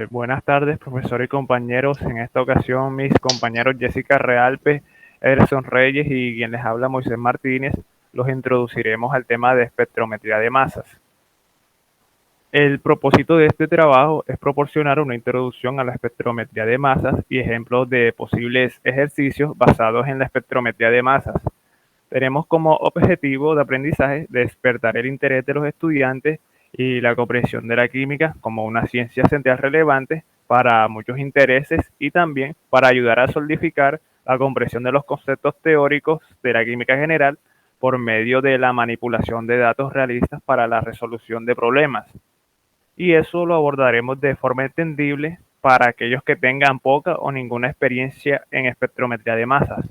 Buenas tardes, profesor y compañeros. En esta ocasión, mis compañeros Jessica Realpe, Ederson Reyes y quien les habla Moisés Martínez, los introduciremos al tema de espectrometría de masas. El propósito de este trabajo es proporcionar una introducción a la espectrometría de masas y ejemplos de posibles ejercicios basados en la espectrometría de masas. Tenemos como objetivo de aprendizaje despertar el interés de los estudiantes y la comprensión de la química como una ciencia central relevante para muchos intereses y también para ayudar a solidificar la comprensión de los conceptos teóricos de la química general por medio de la manipulación de datos realistas para la resolución de problemas. Y eso lo abordaremos de forma entendible para aquellos que tengan poca o ninguna experiencia en espectrometría de masas.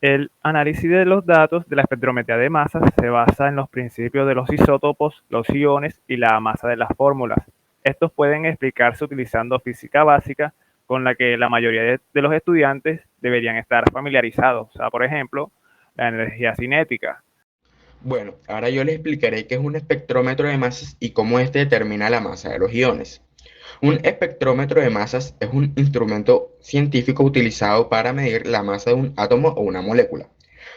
El análisis de los datos de la espectrometría de masas se basa en los principios de los isótopos, los iones y la masa de las fórmulas. Estos pueden explicarse utilizando física básica con la que la mayoría de los estudiantes deberían estar familiarizados. O sea, por ejemplo, la energía cinética. Bueno, ahora yo les explicaré qué es un espectrómetro de masas y cómo este determina la masa de los iones. Un espectrómetro de masas es un instrumento científico utilizado para medir la masa de un átomo o una molécula.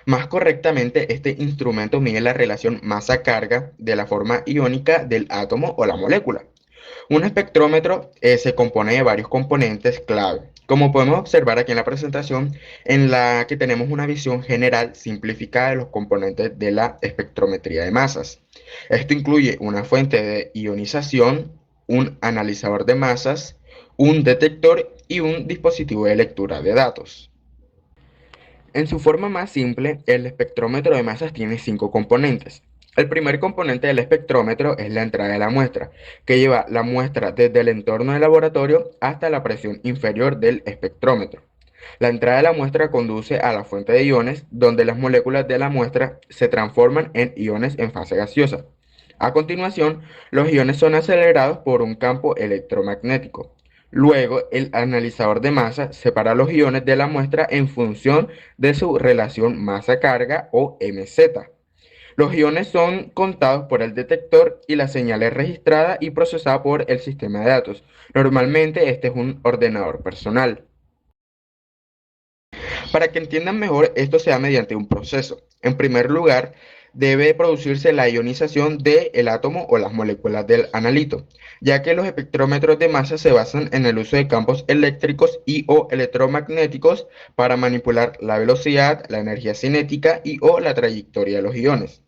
Más correctamente, este instrumento mide la relación masa-carga de la forma iónica del átomo o la molécula. Un espectrómetro se compone de varios componentes clave, como podemos observar aquí en la presentación, en la que tenemos una visión general simplificada de los componentes de la espectrometría de masas. Esto incluye una fuente de ionización, un analizador de masas, un detector y un dispositivo de lectura de datos. En su forma más simple, el espectrómetro de masas tiene cinco componentes. El primer componente del espectrómetro es la entrada de la muestra, que lleva la muestra desde el entorno del laboratorio hasta la presión inferior del espectrómetro. La entrada de la muestra conduce a la fuente de iones, donde las moléculas de la muestra se transforman en iones en fase gaseosa. A continuación, los iones son acelerados por un campo electromagnético. Luego, el analizador de masa separa los iones de la muestra en función de su relación masa-carga o MZ. Los iones son contados por el detector y la señal es registrada y procesada por el sistema de datos. Normalmente este es un ordenador personal. Para que entiendan mejor, esto se da mediante un proceso. En primer lugar, debe producirse la ionización del átomo o las moléculas del analito, ya que los espectrómetros de masa se basan en el uso de campos eléctricos y o electromagnéticos para manipular la velocidad, la energía cinética y o la trayectoria de los iones.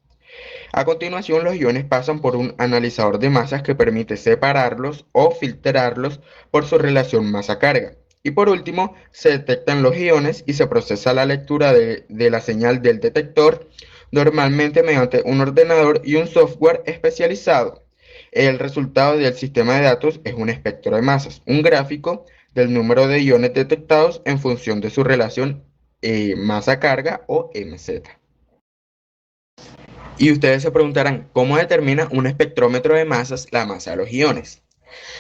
A continuación, los iones pasan por un analizador de masas que permite separarlos o filtrarlos por su relación masa-carga. Y por último, se detectan los iones y se procesa la lectura de la señal del detector, normalmente mediante un ordenador y un software especializado. El resultado del sistema de datos es un espectro de masas, un gráfico del número de iones detectados en función de su relación masa-carga o MZ. Y ustedes se preguntarán, ¿cómo determina un espectrómetro de masas la masa de los iones?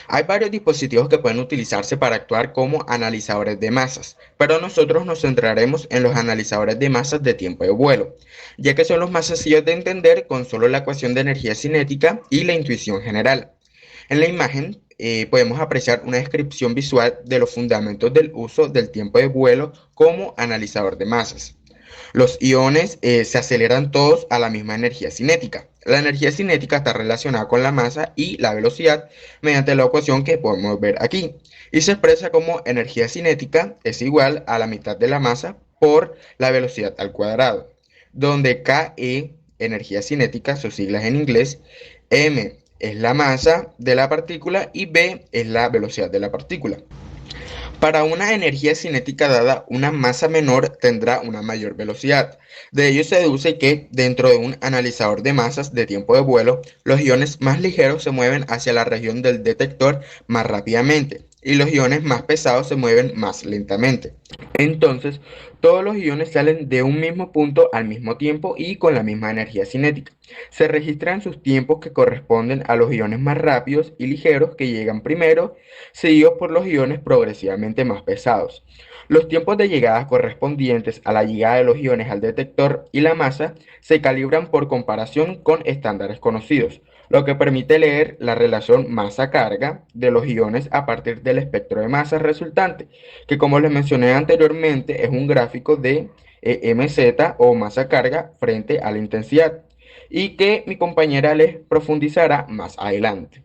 Hay varios dispositivos que pueden utilizarse para actuar como analizadores de masas, pero nosotros nos centraremos en los analizadores de masas de tiempo de vuelo, ya que son los más sencillos de entender con solo la ecuación de energía cinética y la intuición general. En la imagen podemos apreciar una descripción visual de los fundamentos del uso del tiempo de vuelo como analizador de masas. Los iones se aceleran todos a la misma energía cinética. La energía cinética está relacionada con la masa y la velocidad mediante la ecuación que podemos ver aquí. Y se expresa como energía cinética es igual a la mitad de la masa por la velocidad al cuadrado, donde KE, energía cinética, sus siglas en inglés, M es la masa de la partícula y B es la velocidad de la partícula. Para una energía cinética dada, una masa menor tendrá una mayor velocidad. De ello se deduce que, dentro de un analizador de masas de tiempo de vuelo, los iones más ligeros se mueven hacia la región del detector más rápidamente y los iones más pesados se mueven más lentamente. Entonces, todos los iones salen de un mismo punto al mismo tiempo y con la misma energía cinética. Se registran sus tiempos que corresponden a los iones más rápidos y ligeros que llegan primero, seguidos por los iones progresivamente más pesados. Los tiempos de llegada correspondientes a la llegada de los iones al detector y la masa se calibran por comparación con estándares conocidos. lo que permite leer la relación masa-carga de los iones a partir del espectro de masa resultante, que como les mencioné anteriormente es un gráfico de MZ o masa-carga frente a la intensidad, y que mi compañera les profundizará más adelante.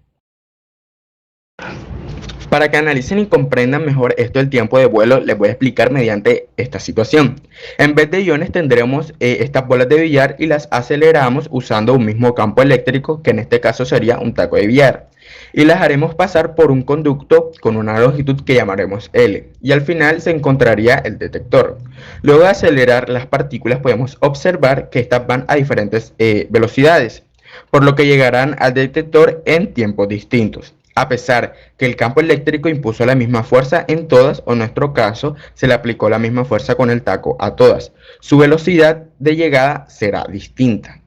Para que analicen y comprendan mejor esto del tiempo de vuelo, les voy a explicar mediante esta situación. En vez de iones tendremos estas bolas de billar y las aceleramos usando un mismo campo eléctrico, que en este caso sería un taco de billar. Y las haremos pasar por un conducto con una longitud que llamaremos L. Y al final se encontraría el detector. Luego de acelerar las partículas podemos observar que estas van a diferentes velocidades, por lo que llegarán al detector en tiempos distintos. A pesar que el campo eléctrico impuso la misma fuerza en todas, o en nuestro caso, se le aplicó la misma fuerza con el taco a todas, su velocidad de llegada será distinta.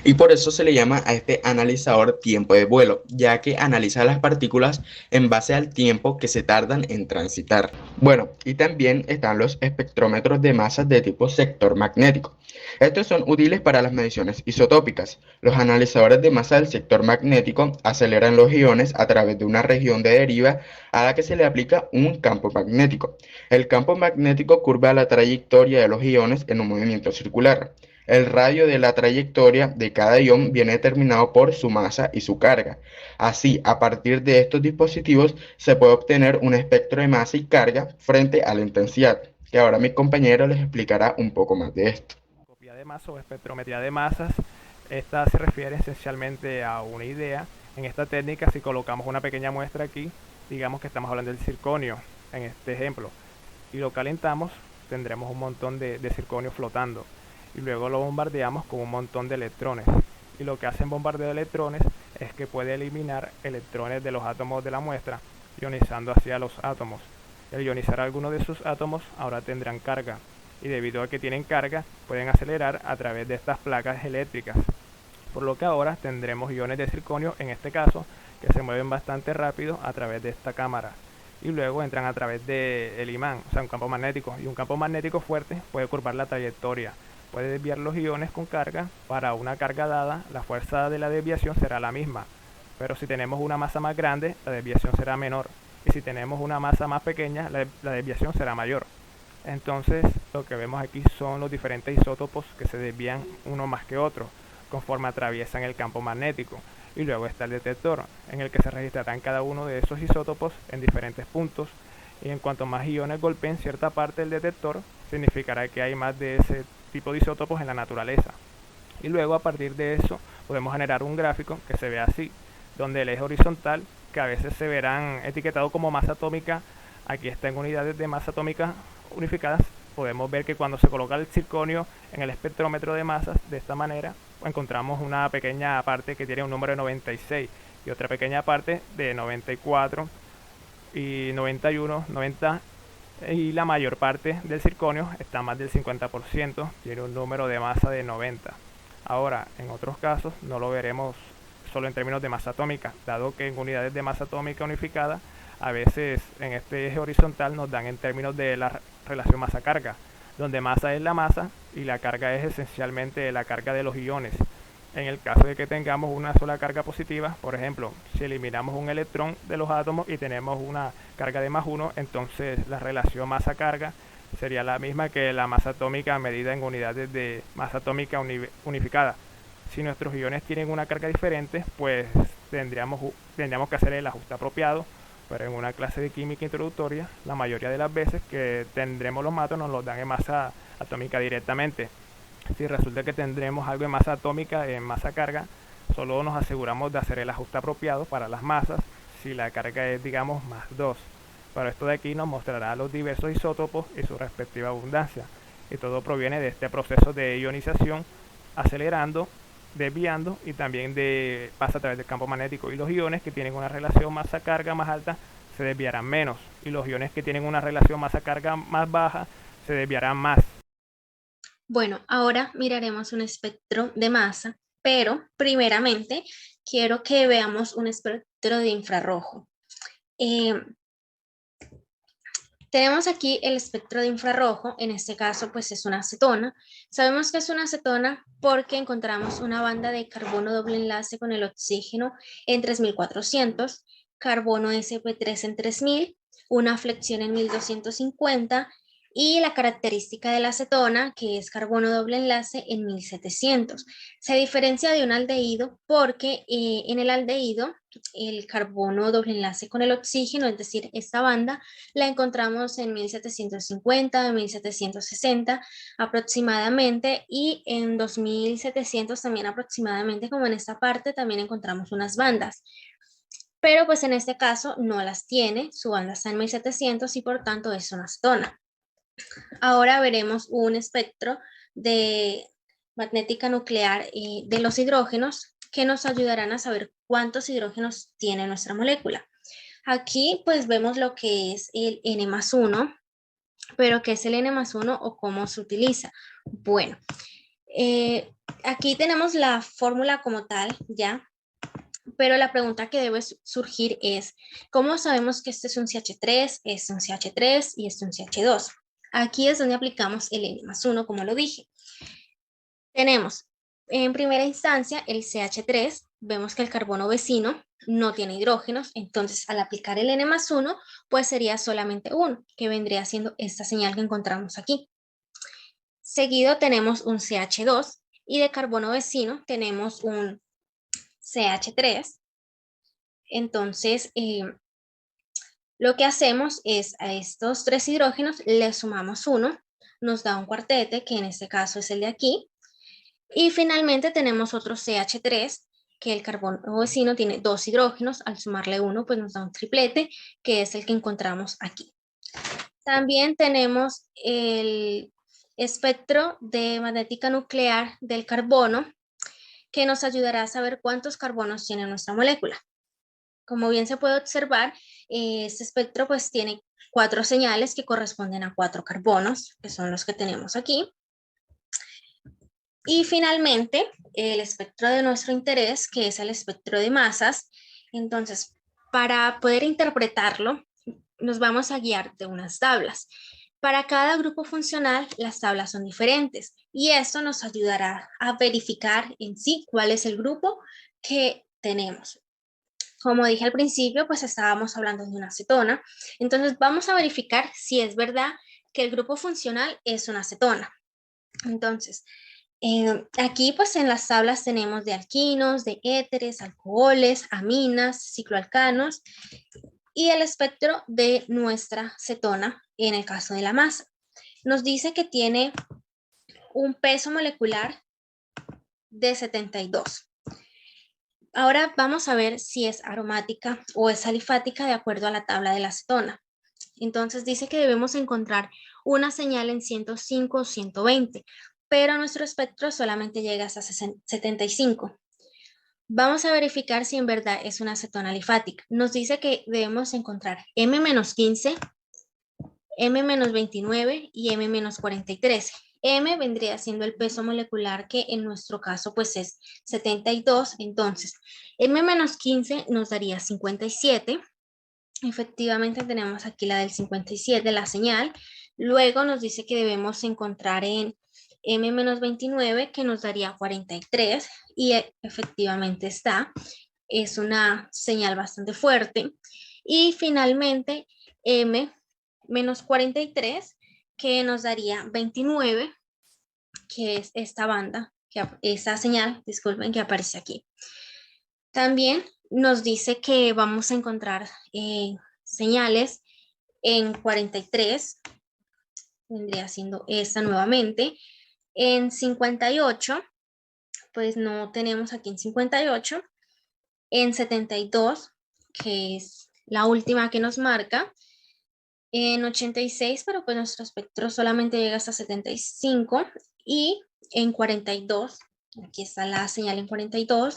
Y por eso se le llama a este analizador tiempo de vuelo, ya que analiza las partículas en base al tiempo que se tardan en transitar. Bueno, y también están los espectrómetros de masas de tipo sector magnético. Estos son útiles para las mediciones isotópicas. Los analizadores de masa del sector magnético aceleran los iones a través de una región de deriva a la que se le aplica un campo magnético. El campo magnético curva la trayectoria de los iones en un movimiento circular. El radio de la trayectoria de cada ion viene determinado por su masa y su carga. Así, a partir de estos dispositivos se puede obtener un espectro de masa y carga frente a la intensidad, que ahora mi compañero les explicará un poco más de esto. Copia de masa o espectrometría de masas, esta se refiere esencialmente a una idea. En esta técnica, si colocamos una pequeña muestra aquí, digamos que estamos hablando del circonio, en este ejemplo, y lo calentamos, tendremos un montón de circonio flotando. Y luego lo bombardeamos con un montón de electrones. Y lo que hace el bombardeo de electrones es que puede eliminar electrones de los átomos de la muestra, ionizando hacia los átomos. Al ionizar algunos de sus átomos, ahora tendrán carga. Y debido a que tienen carga, pueden acelerar a través de estas placas eléctricas. Por lo que ahora tendremos iones de circonio, en este caso, que se mueven bastante rápido a través de esta cámara. Y luego entran a través del imán, o sea, un campo magnético. Y un campo magnético fuerte puede curvar la trayectoria, puede desviar los iones con carga. Para una carga dada, la fuerza de la desviación será la misma, pero si tenemos una masa más grande, la desviación será menor, y si tenemos una masa más pequeña, la desviación será mayor. Entonces, lo que vemos aquí son los diferentes isótopos que se desvían uno más que otro, conforme atraviesan el campo magnético. Y luego está el detector, en el que se registrarán cada uno de esos isótopos en diferentes puntos, y en cuanto más iones golpeen cierta parte del detector, significará que hay más de ese tipo de isótopos en la naturaleza. Y luego a partir de eso podemos generar un gráfico que se ve así, donde el eje horizontal, que a veces se verán etiquetado como masa atómica, aquí está en unidades de masa atómica unificadas. Podemos ver que cuando se coloca el circonio en el espectrómetro de masas de esta manera, encontramos una pequeña parte que tiene un número de 96 y otra pequeña parte de 94 y 91, 90, y la mayor parte del circonio está más del 50%, tiene un número de masa de 90. Ahora, en otros casos no lo veremos solo en términos de masa atómica, dado que en unidades de masa atómica unificada a veces en este eje horizontal nos dan en términos de la relación masa-carga, donde masa es la masa y la carga es esencialmente la carga de los iones. En el caso de que tengamos una sola carga positiva, por ejemplo, si eliminamos un electrón de los átomos y tenemos una carga de +1, entonces la relación masa-carga sería la misma que la masa atómica medida en unidades de masa atómica unificada. Si nuestros iones tienen una carga diferente, pues tendríamos que hacer el ajuste apropiado, pero en una clase de química introductoria, la mayoría de las veces que tendremos los matos nos los dan en masa atómica directamente. Si resulta que tendremos algo en masa atómica, en masa carga, solo nos aseguramos de hacer el ajuste apropiado para las masas si la carga es, digamos, +2. Pero esto de aquí nos mostrará los diversos isótopos y su respectiva abundancia. Y todo proviene de este proceso de ionización, acelerando, desviando y también pasa a través del campo magnético. Y los iones que tienen una relación masa-carga más alta se desviarán menos. Y los iones que tienen una relación masa-carga más baja se desviarán más. Bueno, ahora miraremos un espectro de masa, pero primeramente quiero que veamos un espectro de infrarrojo. Tenemos aquí el espectro de infrarrojo, en este caso pues es una acetona. Sabemos que es una acetona porque encontramos una banda de carbono doble enlace con el oxígeno en 3400, carbono sp3 en 3000, una flexión en 1250 y la característica de la acetona, que es carbono doble enlace en 1700. Se diferencia de un aldehído porque en el aldehído el carbono doble enlace con el oxígeno, es decir, esta banda, la encontramos en 1750, 1760 aproximadamente y en 2700 también aproximadamente, como en esta parte también encontramos unas bandas. Pero pues en este caso no las tiene, su banda está en 1700 y por tanto es una acetona. Ahora veremos un espectro de magnética nuclear de los hidrógenos que nos ayudarán a saber cuántos hidrógenos tiene nuestra molécula. Aquí pues vemos lo que es el N+1, pero ¿qué es el N+1 o cómo se utiliza? Bueno, aquí tenemos la fórmula como tal, ¿ya? Pero la pregunta que debe surgir es, ¿cómo sabemos que este es un CH3, este es un CH3 y este es un CH2? Aquí es donde aplicamos el N+1, como lo dije. Tenemos en primera instancia el CH3, vemos que el carbono vecino no tiene hidrógenos, entonces al aplicar el N+1, pues sería solamente 1, que vendría siendo esta señal que encontramos aquí. Seguido tenemos un CH2 y de carbono vecino tenemos un CH3. Entonces, lo que hacemos es a estos 3 hidrógenos le sumamos 1, nos da un cuartete, que en este caso es el de aquí, y finalmente tenemos otro CH3, que el carbono vecino tiene 2 hidrógenos, al sumarle 1 pues nos da un triplete, que es el que encontramos aquí. También tenemos el espectro de magnética nuclear del carbono, que nos ayudará a saber cuántos carbonos tiene nuestra molécula. Como bien se puede observar, este espectro pues tiene 4 señales que corresponden a 4 carbonos, que son los que tenemos aquí. Y finalmente, el espectro de nuestro interés, que es el espectro de masas. Entonces, para poder interpretarlo, nos vamos a guiar de unas tablas. Para cada grupo funcional, las tablas son diferentes y esto nos ayudará a verificar en sí cuál es el grupo que tenemos. Como dije al principio, pues estábamos hablando de una acetona. Entonces, vamos a verificar si es verdad que el grupo funcional es una acetona. Entonces, aquí pues en las tablas tenemos de alquinos, de éteres, alcoholes, aminas, cicloalcanos y el espectro de nuestra cetona en el caso de la masa. Nos dice que tiene un peso molecular de 72. Ahora vamos a ver si es aromática o es alifática de acuerdo a la tabla de la acetona. Entonces dice que debemos encontrar una señal en 105 o 120, pero nuestro espectro solamente llega hasta 75. Vamos a verificar si en verdad es una acetona alifática. Nos dice que debemos encontrar M-15, M-29 y M-43. M vendría siendo el peso molecular que en nuestro caso pues es 72, entonces M-15 nos daría 57. Efectivamente tenemos aquí la del 57, la señal. Luego nos dice que debemos encontrar en M-29 que nos daría 43 y efectivamente está. Es una señal bastante fuerte. Y finalmente M-43 que nos daría 29, que es esta banda, esta señal, disculpen, que aparece aquí. También nos dice que vamos a encontrar señales en 43, vendría siendo esta nuevamente. En 58, pues no tenemos aquí en 58. En 72, que es la última que nos marca. En 86, pero pues nuestro espectro solamente llega hasta 75. Y en 42, aquí está la señal en 42,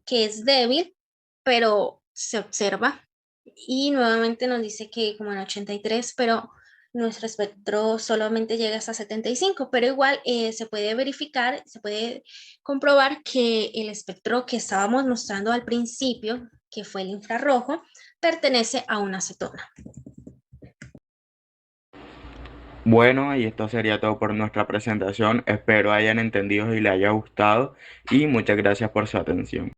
que es débil, pero se observa. Y nuevamente nos dice que como en 83, pero nuestro espectro solamente llega hasta 75, pero igual se puede verificar, se puede comprobar que el espectro que estábamos mostrando al principio, que fue el infrarrojo, pertenece a una acetona. Bueno, y esto sería todo por nuestra presentación. Espero hayan entendido y les haya gustado y muchas gracias por su atención.